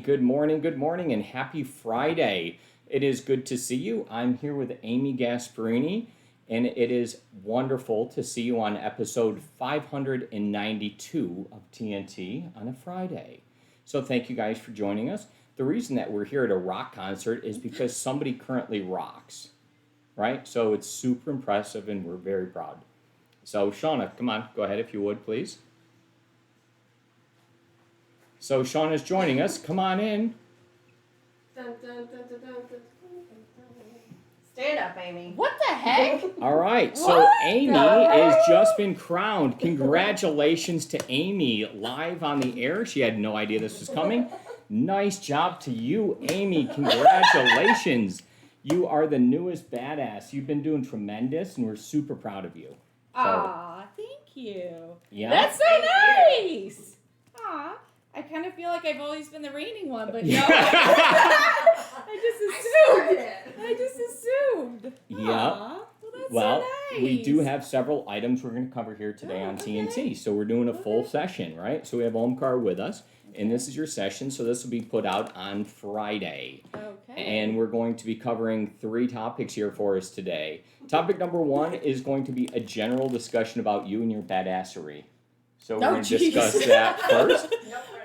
good morning, and happy Friday. It is good to see you. I'm here with Amy Gasperini, and it is wonderful to see you on episode 592 of TNT on a Friday. So thank you guys for joining us. The reason that we're here at a rock concert is because somebody currently rocks, right? So it's super impressive, and we're very proud. So Shana, come on, go ahead if you would, please. So Shauna's joining us. Come on in. Dun, dun, dun, dun, dun, dun, dun. Stand up, Amy. What the heck? All right, so What Amy the has heck? just been crowned. Congratulations to Amy live on the air. She had no idea this was coming. Nice job to you, Amy. Congratulations. You are the newest badass. You've been doing tremendous, and we're super proud of you. Aw, thank you. Yeah. That's so nice. Aw, I kind of feel like I've always been the reigning one, but no. I just assumed. Yeah. Aw, well, that's Well, so nice. we do have several items we're going to cover here today on TNT. So we're doing a full session, right? So we have Omkar with us, and this is your session. So this will be put out on Friday. Okay. And we're going to be covering 3 topics here for us today. Topic number 1 is going to be a general discussion about you and your badassery. So we're going to discuss that first.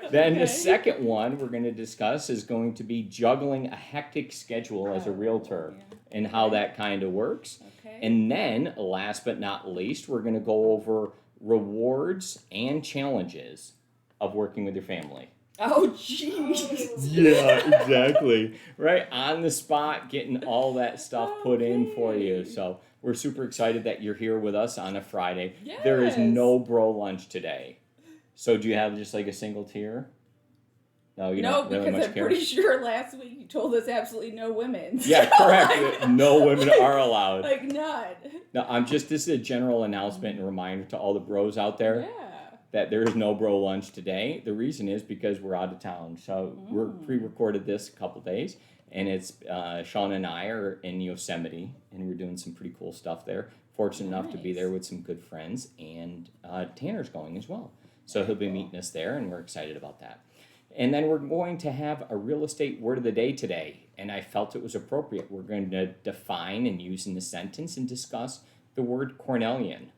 Then the second one we're going to discuss is going to be juggling a hectic schedule as a realtor and how that kind of works. Okay. And then, last but not least, we're going to go over rewards and challenges of working with your family. Oh, jeez. Yeah, exactly. Right on the spot, getting all that stuff put in for you. So we're super excited that you're here with us on a Friday. Yes. There is no bro lunch today. So do you have just like a single tier? No, you No, don't really because much I'm care. pretty sure last week you told us absolutely no women. Yeah, So, correct. No women are allowed. Like none. No, this is a general announcement and reminder to all the bros out there that there is no bro lunch today. The reason is because we're out of town. So we're pre-recorded this a couple days, and it's Shana and I are in Yosemite, and we're doing some pretty cool stuff there. Fortunate enough to be there with some good friends, and Tanner's going as well. So he'll be meeting us there, and we're excited about that. And then we're going to have a real estate word of the day today, and I felt it was appropriate. We're going to define and use in the sentence and discuss the word Cornellian.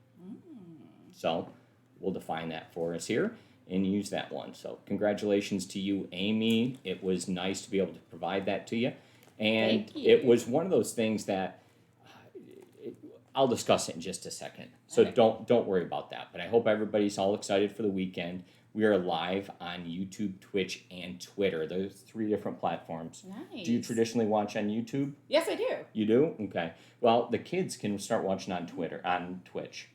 So we'll define that for us here and use that one. So congratulations to you, Amy. It was nice to be able to provide that to you. And Thank you. it was one of those things that I'll discuss it in just a second. So don't worry about that. But I hope everybody's all excited for the weekend. We are live on YouTube, Twitch, and Twitter. Those 3 different platforms. Nice. Do you traditionally watch on YouTube? Yes, I do. You do? Okay. Well, the kids can start watching on Twitch.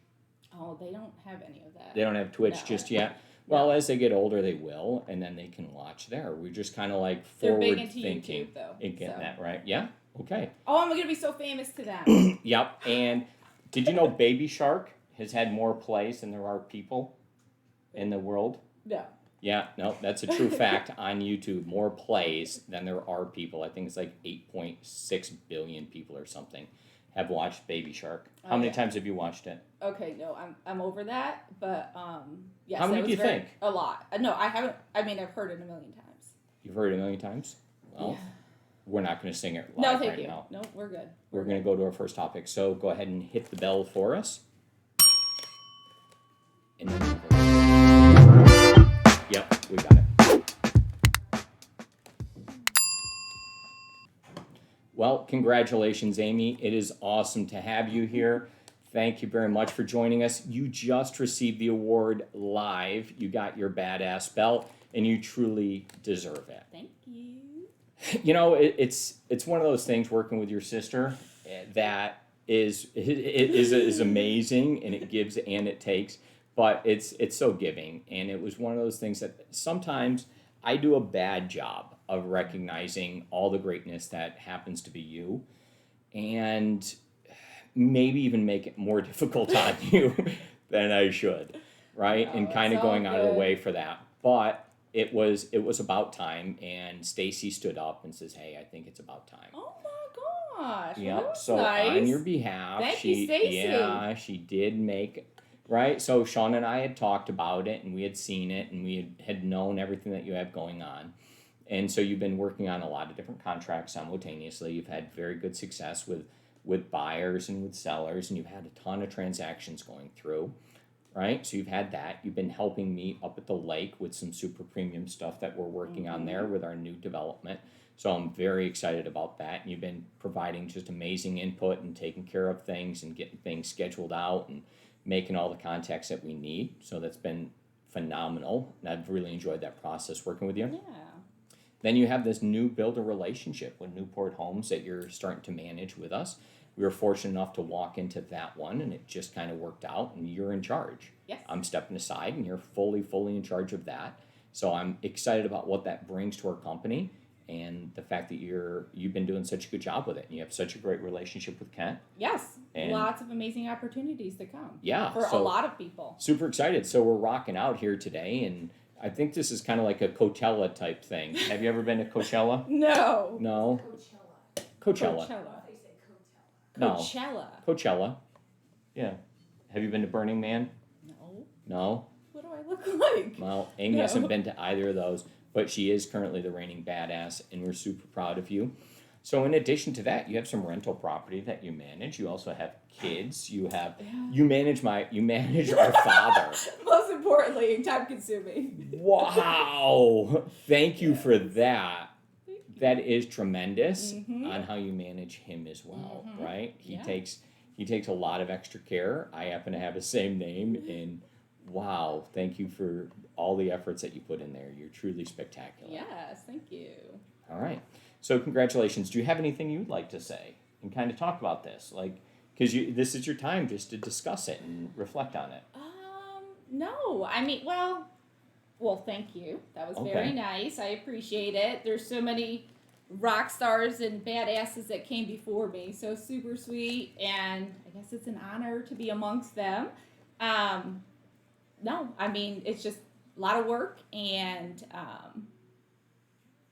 Oh, they don't have any of that. They don't have Twitch just yet. Well, as they get older, they will, and then they can watch there. We're just kind of like They're forward big into thinking YouTube, though, and getting so. that right. Yeah. Okay. Oh, I'm gonna be so famous to them. Yep. And did you know Baby Shark has had more plays than there are people in the world? No. Yeah. No, that's a true fact on YouTube. More plays than there are people. I think it's like 8.6 billion people or something have watched Baby Shark. How many times have you watched it? Okay, no, I'm over that, but yes. How many that do you was think? A lot. No, I haven't. I mean, I've heard it a million times. You've heard it a million times? Well, Yeah. we're not going to sing it No, live thank right you. now. No, we're good. We're going to go to our first topic. So go ahead and hit the bell for us. And then yep, we got it. Well, congratulations, Amy. It is awesome to have you here. Thank you very much for joining us. You just received the award live. You got your badass belt, and you truly deserve it. Thank you. You know, it's one of those things working with your sister that is amazing, and it gives and it takes, but it's so giving. And it was one of those things that sometimes I do a bad job of recognizing all the greatness that happens to be you, and maybe even make it more difficult on you than I should, right? No, and kind of it's all going out of the good. way for that. But it was about time, and Stacy stood up and says, "Hey, I think it's about time." Oh my gosh. Well, Yep. that was So nice. on your behalf, Thank you, Stacy. she did make right. So Sean and I had talked about it, and we had seen it, and we had known everything that you have going on. And so you've been working on a lot of different contracts simultaneously. You've had very good success with buyers and with sellers, and you've had a ton of transactions going through, right? So you've had that. You've been helping me up at the lake with some super premium stuff that we're working on there with our new development. So I'm very excited about that. And you've been providing just amazing input and taking care of things and getting things scheduled out and making all the contacts that we need. So that's been phenomenal. And I've really enjoyed that process working with you. Yeah. Then you have this new builder relationship with Newport Homes that you're starting to manage with us. We were fortunate enough to walk into that one, and it just kind of worked out, and you're in charge. Yes. I'm stepping aside, and you're fully in charge of that. So I'm excited about what that brings to our company and the fact that you've been doing such a good job with it. And you have such a great relationship with Kent. Yes. And lots of amazing opportunities to come. Yeah. For a lot of people. Super excited. So we're rocking out here today, and I think this is kind of like a Coachella type thing. Have you ever been to Coachella? No. No? Coachella. No. Coachella. Yeah. Have you been to Burning Man? No. No? What do I look like? Well, Amy hasn't been to either of those, but she is currently the reigning badass, and we're super proud of you. So in addition to that, you have some rental property that you manage. You also have kids. You manage our father. Most importantly, time consuming. Wow. Thank you for that. That is tremendous on how you manage him as well, right? He takes a lot of extra care. I happen to have the same name, and wow, thank you for all the efforts that you put in there. You're truly spectacular. Yes, thank you. All right. So congratulations. Do you have anything you'd like to say and kind of talk about this? Because this is your time just to discuss it and reflect on it. No. I mean, well, thank you. That was very nice. I appreciate it. There's so many rock stars and badasses that came before me. So super sweet. And I guess it's an honor to be amongst them. No, I mean, it's just a lot of work and,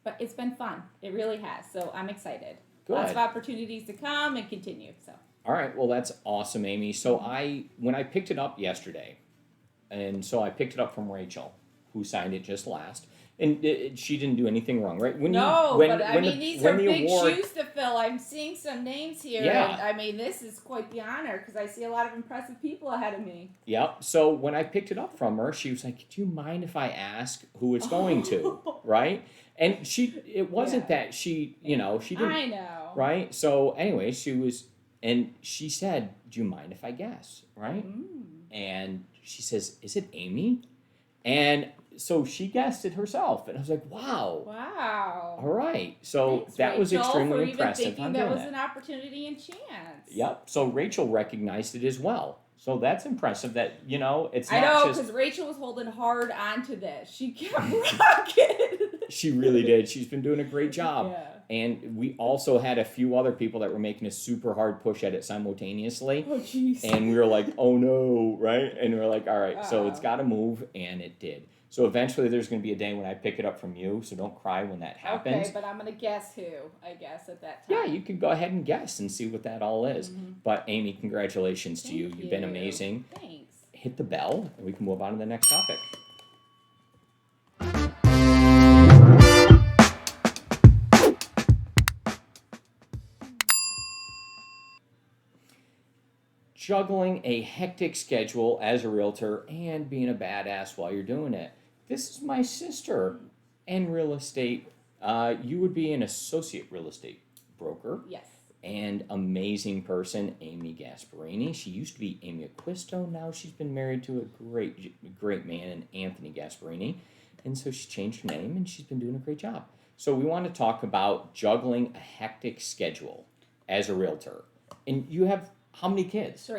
but it's been fun. It really has. So I'm excited. Good. Lots of opportunities to come and continue. So. All right. Well, that's awesome, Amy. So when I picked it up yesterday, and so I picked it up from Rachel, who signed it just last, and she didn't do anything wrong, right? These are big shoes to fill. I'm seeing some names here. Yeah. And, I mean, this is quite the honor because I see a lot of impressive people ahead of me. Yep. So when I picked it up from her, she was like, "Do you mind if I ask who it's going to?" Right? And it wasn't that she didn't. I know. Right? So anyway, she said, "Do you mind if I guess?" Right? And she says, "Is it Amy?" And so she guessed it herself, and I was like, "Wow, all right." So thanks, that was Rachel, extremely for impressive. Even thinking that was an opportunity and chance. Yep. So Rachel recognized it as well. So that's impressive. That it's not just. I know because Rachel was holding hard onto this. She kept rocking. She really did. She's been doing a great job. Yeah. And we also had a few other people that were making a super hard push at it simultaneously. Oh, jeez. And we were like, "Oh no," right? And we were like, "All right, so it's got to move," and it did. So eventually there's going to be a day when I pick it up from you, so don't cry when that happens. Okay, but I'm going to guess who, I guess, at that time. Yeah, you can go ahead and guess and see what that all is. But Amy, congratulations to you. Thank You've been amazing. Thanks. Hit the bell, and we can move on to the next topic. Juggling a hectic schedule as a realtor and being a badass while you're doing it. This is my sister in real estate. You would be an associate real estate broker. Yes. And amazing person, Amy Gasperini. She used to be Amy Acquisto. Now she's been married to a great man, Anthony Gasperini. And so she changed her name, and she's been doing a great job. So we want to talk about juggling a hectic schedule as a realtor. And you have how many kids?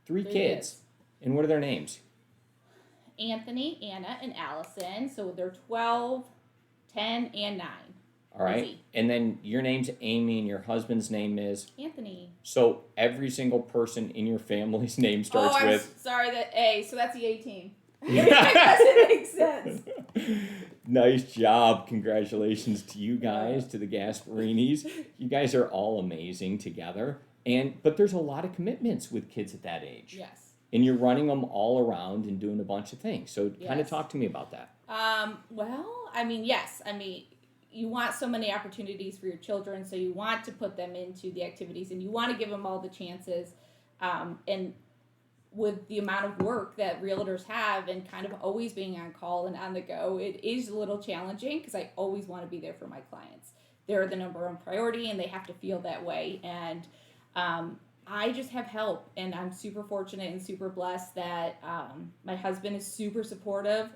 Three kids. And what are their names? Anthony, Anna, and Allison. So they're 12, 10, and 9. All right. Easy. And then your name's Amy and your husband's name is? Anthony. So every single person in your family's name starts with? Sorry, so that's the 18. That doesn't make sense. Nice job. Congratulations to you guys, to the Gasperinis. You guys are all amazing together. But there's a lot of commitments with kids at that age. Yes. And you're running them all around and doing a bunch of things. So kind of talk to me about that. Well, I mean, yes. I mean, you want so many opportunities for your children, so you want to put them into the activities and you want to give them all the chances. And with the amount of work that realtors have and kind of always being on call and on the go, it is a little challenging because I always want to be there for my clients. They're the number one priority and they have to feel that way. And I just have help, and I'm super fortunate and super blessed that my husband is super supportive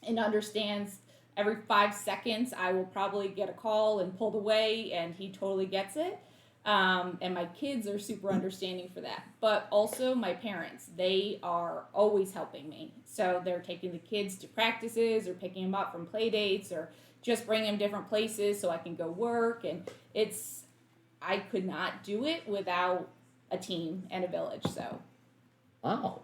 and understands every 5 seconds I will probably get a call and pulled away, and he totally gets it. And my kids are super understanding for that. But also my parents, they are always helping me. So they're taking the kids to practices or picking them up from play dates or just bringing them different places so I can go work. And I could not do it without a team and a village. So. Wow.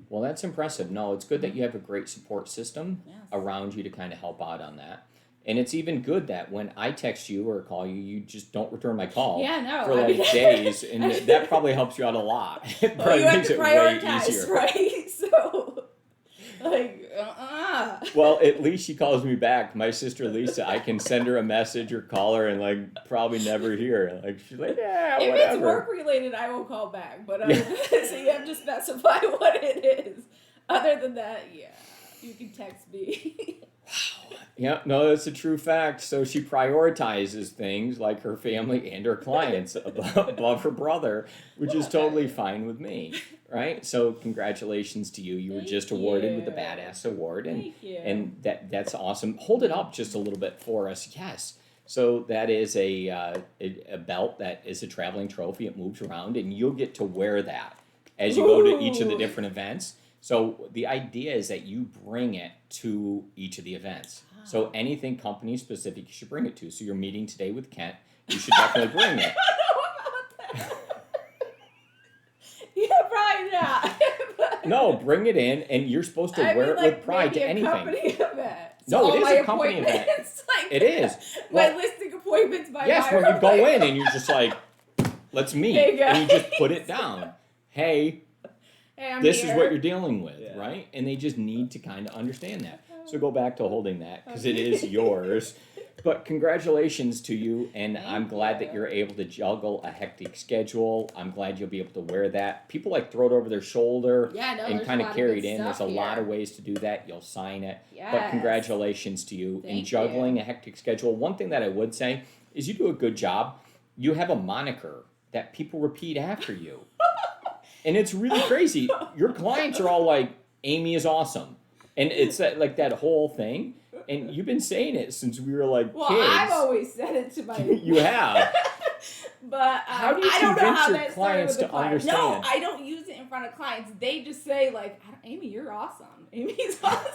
Well, that's impressive. No, it's good that you have a great support system around you to kind of help out on that. And it's even good that when I text you or call you, you just don't return my call for like days. And that probably helps you out a lot. It probably makes it way easier. Right? So, Well, at least she calls me back. My sister Lisa, I can send her a message or call her and like probably never hear her. Like she's like, yeah, if whatever. If it's work related, I will call back. But so you have to specify what it is. Other than that, you can text me. Wow. Yeah, no, that's a true fact. So she prioritizes things like her family and her clients above her brother, which is totally fine with me, right? So congratulations to you. You were just awarded with the Badass Award, and that's awesome. Hold it up just a little bit for us. Yes. So that is a belt that is a traveling trophy. It moves around, and you'll get to wear that as you go to each of the different events. So the idea is that you bring it to each of the events. So anything company specific, you should bring it to. So you're meeting today with Kent. You should definitely bring it. I don't know about that. Yeah, probably not. No, bring it in, and you're supposed to wear it with pride to anything. Company event. So no, it is a company event. It is. My listing appointments by yes, when you go in and you're just like, let's meet, and you just put it down. Hey, this is what you're dealing with, right? And they just need to kind of understand that. So go back to holding that because it is yours. But congratulations to you, and I'm glad that you're able to juggle a hectic schedule. I'm glad you'll be able to wear that. People like throw it over their shoulder and kind of carry it in. There's a lot of ways to do that. You'll sign it. Yes. But congratulations to you in juggling a hectic schedule. One thing that I would say is you do a good job. You have a moniker that people repeat after you. And it's really crazy. Your clients are all like, Amy is awesome. And it's like that whole thing. And you've been saying it since we were like kids. I've always said it to my... You have. But how do you convince your clients to understand? No, I don't use it in front of clients. They just say like, Amy, you're awesome. Amy's awesome.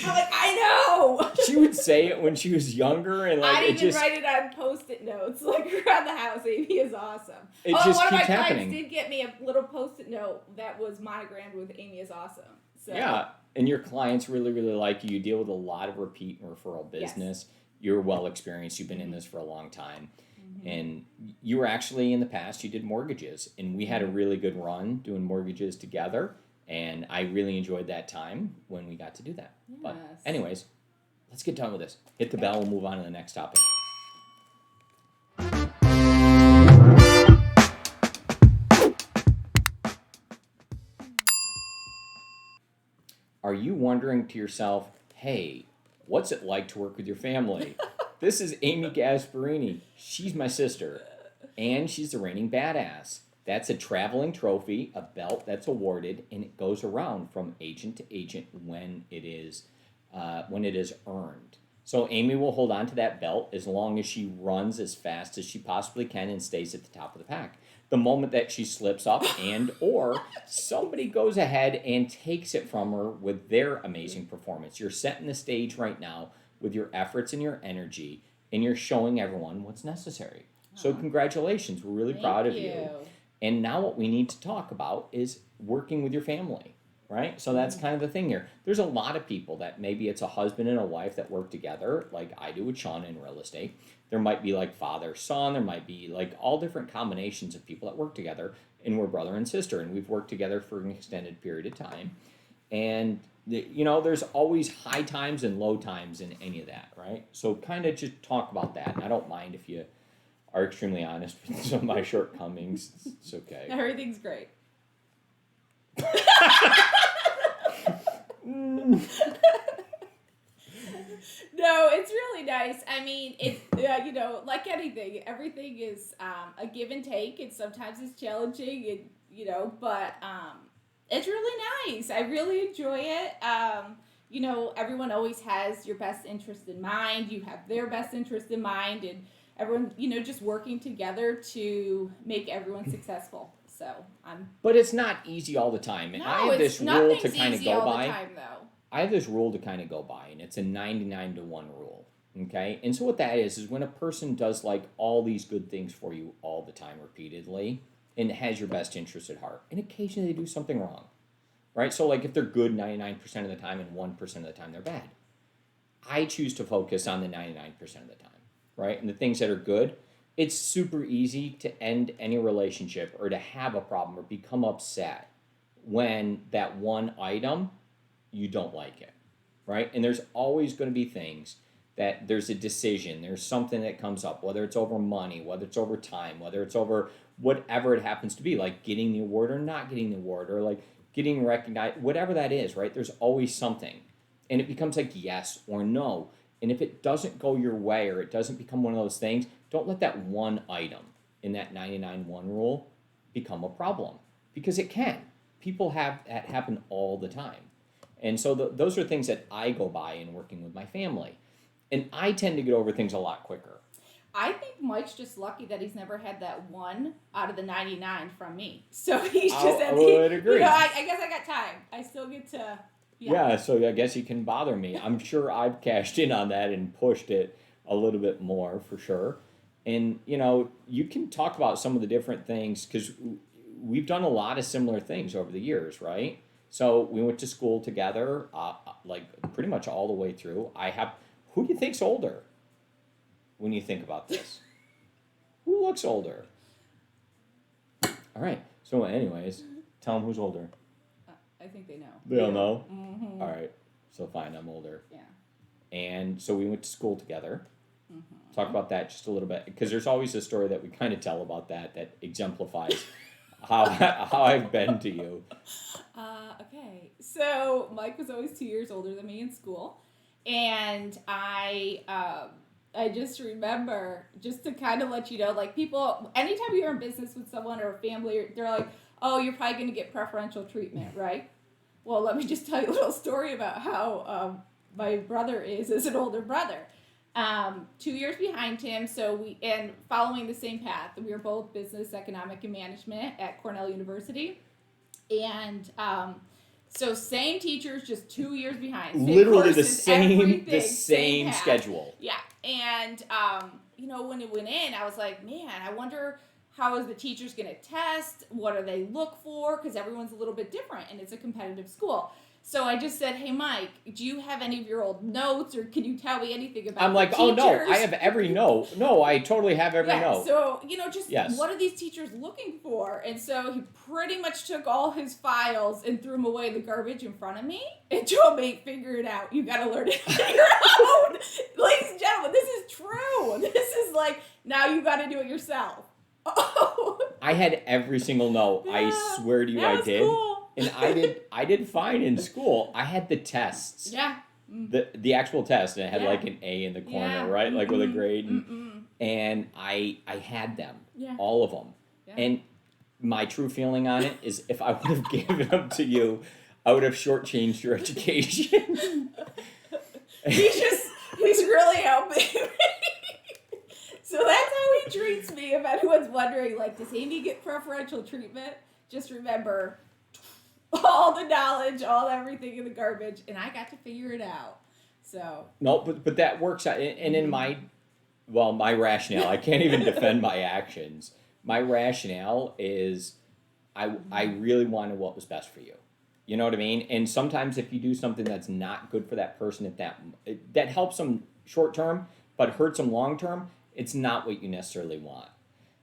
I'm like, I know. She would say it when she was younger, and like I'd even write it on Post-it notes like around the house. Amy is awesome. It just one of my keeps happening. clients did get me a little Post-it note that was monogrammed with Amy is awesome. So. Yeah, and your clients really, really like you. You deal with a lot of repeat and referral business. Yes. You're well experienced. You've been in this for a long time. And you were actually in the past, you did mortgages, and we had a really good run doing mortgages together. And I really enjoyed that time when we got to do that. Yes. But anyways, let's get done with this. Hit the bell and move on to the next topic. Are you wondering to yourself, hey, what's it like to work with your family? This is Amy Gasperini. She's my sister, and she's the reigning badass. That's a traveling trophy, a belt that's awarded, and it goes around from agent to agent when it is earned. So Amy will hold on to that belt as long as she runs as fast as she possibly can and stays at the top of the pack. The moment that she slips up or somebody goes ahead and takes it from her with their amazing performance. You're setting the stage right now with your efforts and your energy, and you're showing everyone what's necessary. So congratulations. We're really proud of you. And now what we need to talk about is working with your family, right? So that's kind of the thing here. There's a lot of people that maybe it's a husband and a wife that work together, like I do with Shana in real estate. There might be like father, son. There might be like all different combinations of people that work together, and we're brother and sister, and we've worked together for an extended period of time. And there's always high times and low times in any of that, right? So kind of just talk about that. And I don't mind if you are extremely honest with some of my shortcomings. It's okay. Everything's great. No, it's really nice. I mean, it's like anything, everything is a give and take, and sometimes it's challenging, and but it's really nice. I really enjoy it. Everyone always has your best interest in mind. You have their best interest in mind, and everyone, just working together to make everyone successful. So But it's not easy all the time, and no, I have this rule to kind of go all by. the time, though. I have this rule to kind of go by, and it's a 99-to-1 rule. Okay, and so what that is when a person does like all these good things for you all the time, repeatedly, and has your best interest at heart, and occasionally they do something wrong, right? So like if they're good 99% of the time and 1% of the time they're bad, I choose to focus on the 99% of the time, right? And the things that are good, it's super easy to end any relationship or to have a problem or become upset when that one item, you don't like it, right? And there's always going to be things that there's a decision, there's something that comes up, whether it's over money, whether it's over time, whether it's over whatever it happens to be, like getting the award or not getting the award, or like getting recognized, whatever that is, right? There's always something. And it becomes like yes or no. And if it doesn't go your way or it doesn't become one of those things, don't let that one item in that 99-1 rule become a problem, because it can. People have that happen all the time. And so those are things that I go by in working with my family. And I tend to get over things a lot quicker. I think Mike's just lucky that he's never had that 1 out of the 99 from me. So he's just... I would agree. I guess I got time. I still get to... Yeah, so I guess you can bother me. I'm sure I've cashed in on that and pushed it a little bit more, for sure. And, you can talk about some of the different things, because we've done a lot of similar things over the years, right? So we went to school together, like pretty much all the way through. Who do you think's older when you think about this? Who looks older? All right. So anyways, tell them who's older. I think they know. They all know? Mm-hmm. All right. So fine, I'm older. Yeah. And so we went to school together. Mm-hmm. Talk about that just a little bit, because there's always a story that we kind of tell about that exemplifies how I've been to you. Okay. So Mike was always 2 years older than me in school. And I just remember, just to kind of let you know, like people, anytime you're in business with someone or a family, they're like, oh, you're probably going to get preferential treatment, right? Well, let me just tell you a little story about how my brother is as an older brother. 2 years behind him, and following the same path. We were both business, economic, and management at Cornell University. And so same teachers, just 2 years behind. Literally courses, the same schedule. Yeah. And, when it went in, I was like, man, I wonder how is the teachers going to test? What do they look for? Because everyone's a little bit different, and it's a competitive school. So I just said, hey, Mike, do you have any of your old notes, or can you tell me anything about I'm like, teachers? oh, no, I have every note. No, I totally have every note. So, what are these teachers looking for? And so he pretty much took all his files and threw them away in the garbage in front of me and told me, figure it out. You got to learn it on your own. Ladies and gentlemen, this is true. This is like, now you got to do it yourself. Oh. I had every single note. Yeah, I swear to you, I did. Cool. And I did fine in school. I had the tests. Yeah. The actual test, and it had like an A in the corner, right? Like with a grade. And I had them. Yeah. All of them. Yeah. And my true feeling on it is, if I would have given them to you, I would have shortchanged your education. He's really helping me. So that's how he treats me. If anyone's wondering, like, does Amy get preferential treatment? Just remember, all the knowledge, all everything in the garbage, and I got to figure it out. So no, but that works out. And in my rationale, I can't even defend my actions. My rationale is, I really wanted what was best for you. You know what I mean? And sometimes if you do something that's not good for that person, that helps them short term, but hurts them long term, it's not what you necessarily want.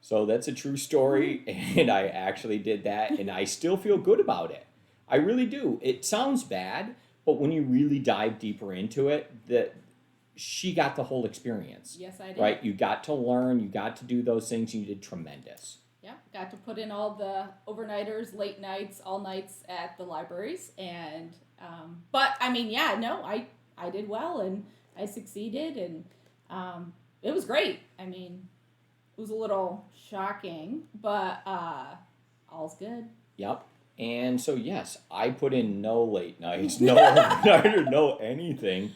So that's a true story, and I actually did that, and I still feel good about it. I really do. It sounds bad, But when you really dive deeper into it, she got the whole experience. Yes, I did. Right? You got to learn, you got to do those things, you did tremendous. Yeah, got to put in all the overnighters, late nights, all nights at the libraries, and but I mean, yeah, no, I did well, and I succeeded, and it was great. I mean, it was a little shocking, but all's good. Yep. And so yes, I put in no late nights, no overnighter, no anything.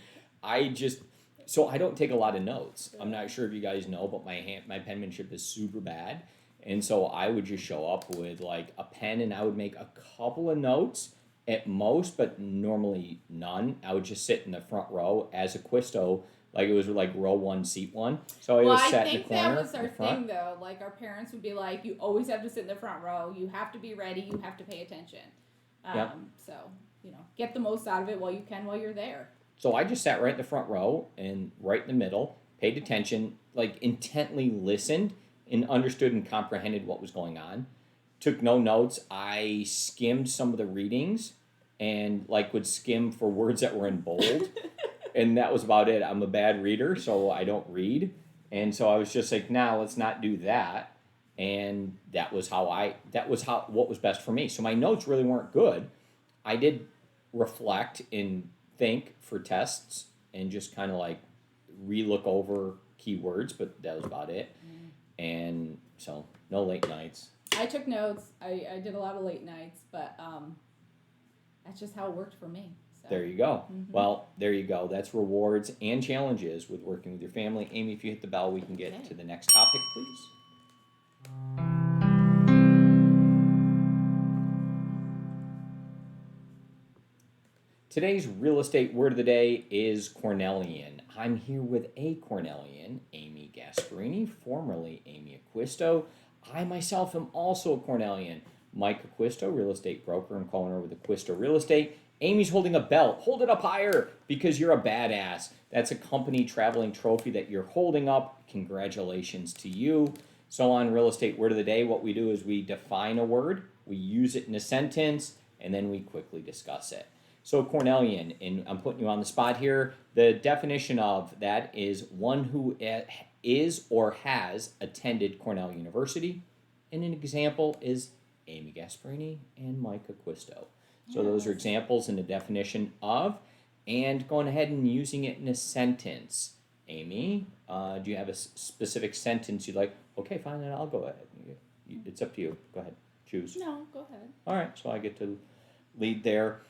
So I don't take a lot of notes. I'm not sure if you guys know, but my penmanship is super bad. And so I would just show up with like a pen and I would make a couple of notes at most, but normally none. I would just sit in the front row as Acquisto, like it was like row 1, seat 1. So I was sat in the corner. That was our thing though. Like our parents would be like, you always have to sit in the front row. You have to be ready. You have to pay attention. Yep. So, get the most out of it while you can while you're there. So I just sat right in the front row and right in the middle, paid attention, like intently listened and understood and comprehended what was going on. Took no notes. I skimmed some of the readings and like would skim for words that were in bold. And that was about it. I'm a bad reader, so I don't read. And so I was just like, nah, let's not do that. And that was what was best for me. So my notes really weren't good. I did reflect and think for tests and just kind of like re-look over keywords, but that was about it. And so no late nights. I took notes. I did a lot of late nights, but that's just how it worked for me. So. There you go. Mm-hmm. Well, there you go. That's rewards and challenges with working with your family. Amy, if you hit the bell, we can get to the next topic, please. Today's real estate word of the day is Cornellian. I'm here with a Cornellian, Amy Gasperini, formerly Amy Acquisto. I myself am also a Cornellian. Mike Acquisto, real estate broker and co-owner with Acquisto Real Estate. Amy's holding a belt. Hold it up higher because you're a badass. That's a company traveling trophy that you're holding up. Congratulations to you. So on real estate word of the day, what we do is we define a word, we use it in a sentence, and then we quickly discuss it. So Cornellian, and I'm putting you on the spot here, the definition of that is one who is or has attended Cornell University. And an example is Amy Gasperini and Mike Acquisto. So those are examples in the definition of, and going ahead and using it in a sentence. Amy, do you have a specific sentence you'd like? Okay, fine, then I'll go ahead. It's up to you. Go ahead. Choose. No, go ahead. All right, so I get to lead there.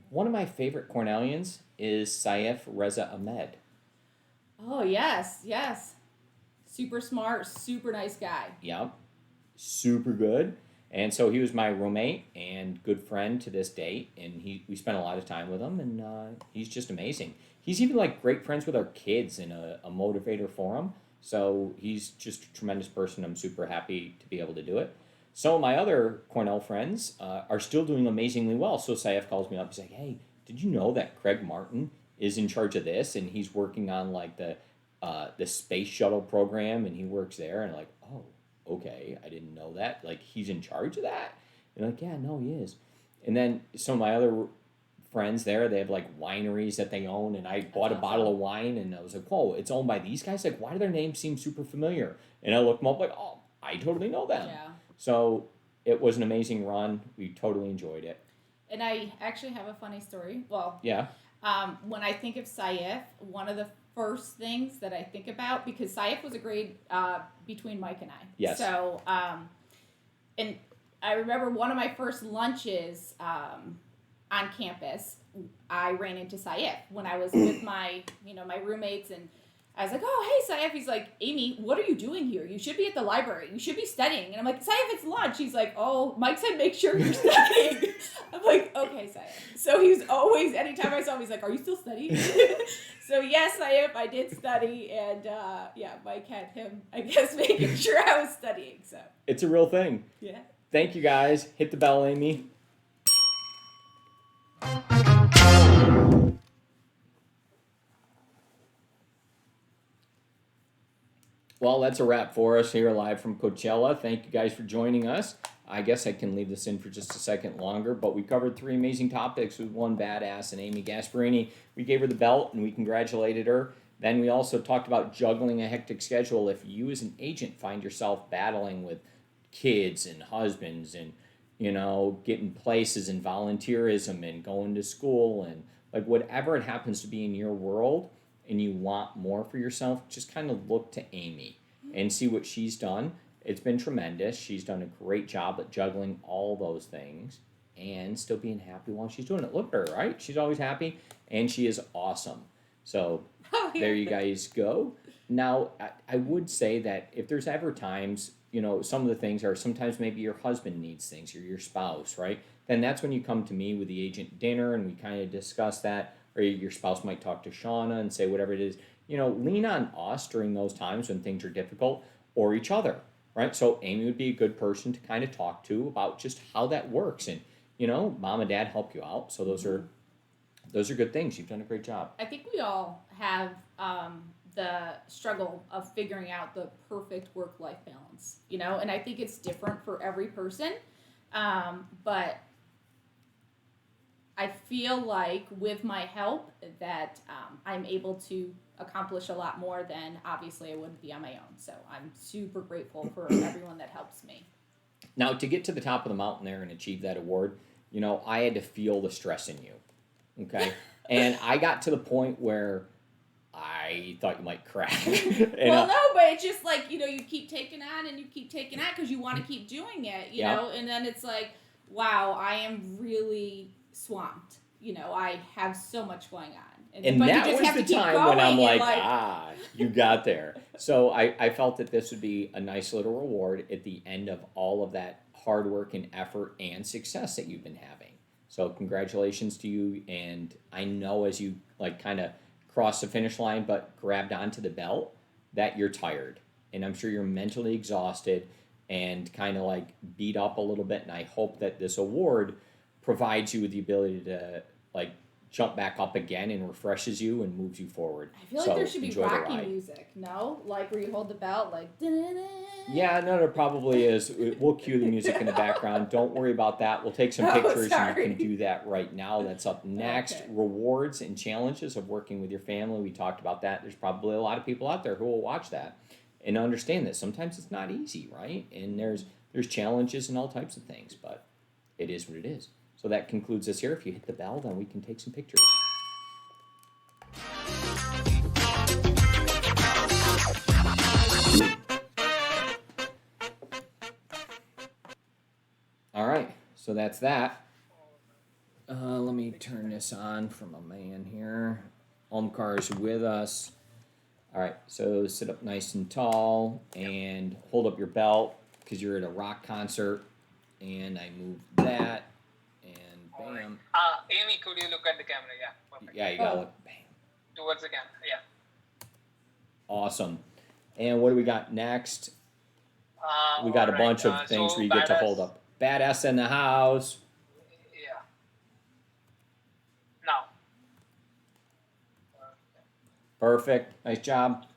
One of my favorite Cornellians is Saif Reza Ahmed. Oh, yes. Super smart, super nice guy. Yep, super good. And so he was my roommate and good friend to this date, and we spent a lot of time with him, and he's just amazing. He's even like great friends with our kids in a motivator forum, so he's just a tremendous person. I'm super happy to be able to do it. Some of my other Cornell friends are still doing amazingly well. So Saif calls me up. He's like, hey, did you know that Craig Martin is in charge of this? And he's working on like the space shuttle program, and he works there. And I'm like, oh, okay, I didn't know that. Like, he's in charge of that? And like, yeah, no, he is. And then some of my other friends there, they have like wineries that they own. And I bought a bottle of wine, and I was like, whoa, it's owned by these guys? Like, why do their names seem super familiar? And I looked them up like, oh, I totally know them. Yeah. So it was an amazing run. We totally enjoyed it. And I actually have a funny story. Well, yeah. When I think of Saif, one of the first things that I think about, because Saif was a grade between Mike and I. Yes. So, and I remember one of my first lunches on campus, I ran into Saif when I was with my roommates, and I was like, oh, hey, Saif. He's like, Amy, what are you doing here? You should be at the library. You should be studying. And I'm like, Saif, it's lunch. He's like, oh, Mike said make sure you're studying. I'm like, okay, Saif. So he was always, anytime I saw him, he's like, are you still studying? So yes, Saif, I did study. And Mike had him, I guess, making sure I was studying. So it's a real thing. Yeah. Thank you, guys. Hit the bell, Amy. Well, that's a wrap for us here live from Coachella. Thank you guys for joining us. I guess I can leave this in for just a second longer, but we covered 3 amazing topics with one badass and Amy Gasperini. We gave her the belt and we congratulated her. Then we also talked about juggling a hectic schedule. If you as an agent find yourself battling with kids and husbands and, getting places and volunteerism and going to school and like whatever it happens to be in your world and you want more for yourself, just kind of look to Amy and see what she's done. It's been tremendous. She's done a great job at juggling all those things and still being happy while she's doing it. Look at her, right? She's always happy and she is awesome. So there you guys go. Now, I would say that if there's ever times, some of the things are sometimes maybe your husband needs things or your spouse, right? Then that's when you come to me with the agent dinner and we kind of discuss that. Or your spouse might talk to Shana and say whatever it is. Lean on us during those times when things are difficult or each other, right? So Amy would be a good person to kind of talk to about just how that works. And, mom and dad help you out. So those are good things. You've done a great job. I think we all have the struggle of figuring out the perfect work-life balance, and I think it's different for every person. But I feel like with my help that I'm able to accomplish a lot more than obviously I would be on my own. So I'm super grateful for everyone that helps me. Now, to get to the top of the mountain there and achieve that award, I had to feel the stress in you. Okay. And I got to the point where I thought you might crack. Well, no, but it's just like, you keep taking on and you keep taking on because you want to keep doing it, you know, and then it's like, wow, I am really swamped. I have so much going on. And but that you just was have the to keep time going when I'm like, you got there. So I felt that this would be a nice little reward at the end of all of that hard work and effort and success that you've been having. So congratulations to you. And I know as you kind of crossed the finish line but grabbed onto the belt that you're tired. And I'm sure you're mentally exhausted and kind of beat up a little bit. And I hope that this award provides you with the ability to jump back up again and refreshes you and moves you forward. I feel like there should be Rocky music, no? Where you hold the belt, da-da-da. Yeah, no, there probably is. We'll cue the music in the background. Don't worry about that. We'll take some pictures and you can do that right now. That's up next. Okay. Rewards and challenges of working with your family. We talked about that. There's probably a lot of people out there who will watch that and understand that sometimes it's not easy, right? And there's challenges and all types of things, but it is what it is. So that concludes us here. If you hit the bell, then we can take some pictures. All right, so that's that. Let me turn this on from a man here. Omkar's with us. All right, so sit up nice and tall and hold up your belt because you're at a rock concert. And I move that. Bam. Amy, could you look at the camera? Yeah, perfect. Yeah, you gotta look. Bam. Towards the camera, yeah. Awesome. And what do we got next? We got a bunch of things where you get to hold up. Badass in the house. Yeah. Now. Perfect. Nice job.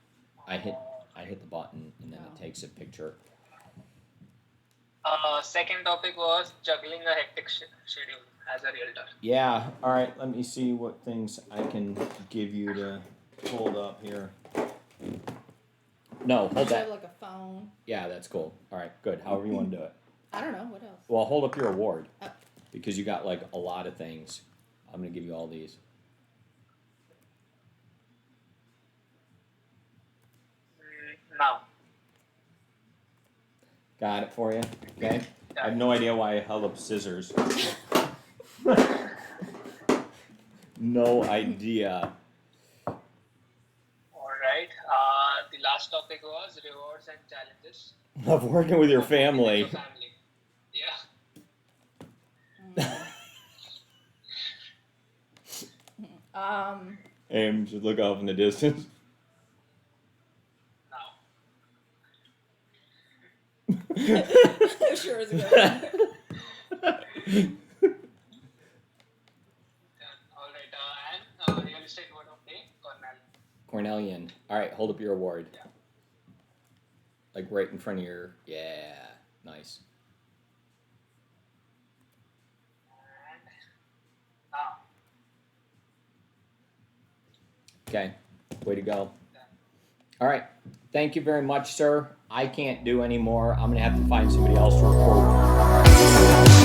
I hit the button and then it takes a picture. Second topic was juggling a hectic schedule as a realtor. Yeah. All right. Let me see what things I can give you to hold up here. No, hold that. Like a phone. Yeah, that's cool. All right, good. However you want to do it. I don't know. What else? Well, hold up your award because you got a lot of things. I'm going to give you all these. Now. Got it for you? Okay. I have no idea why I held up scissors. No idea. Alright. The last topic was rewards and challenges. Of working with your family. Yeah. Aim, just look off in the distance. Sure is good. Alright, and real estate word of day, Cornelian. Alright, hold up your award. Yeah. like right in front of your, yeah, nice. Okay, way to go. All right, thank you very much, sir. I can't do any more. I'm gonna have to find somebody else to record.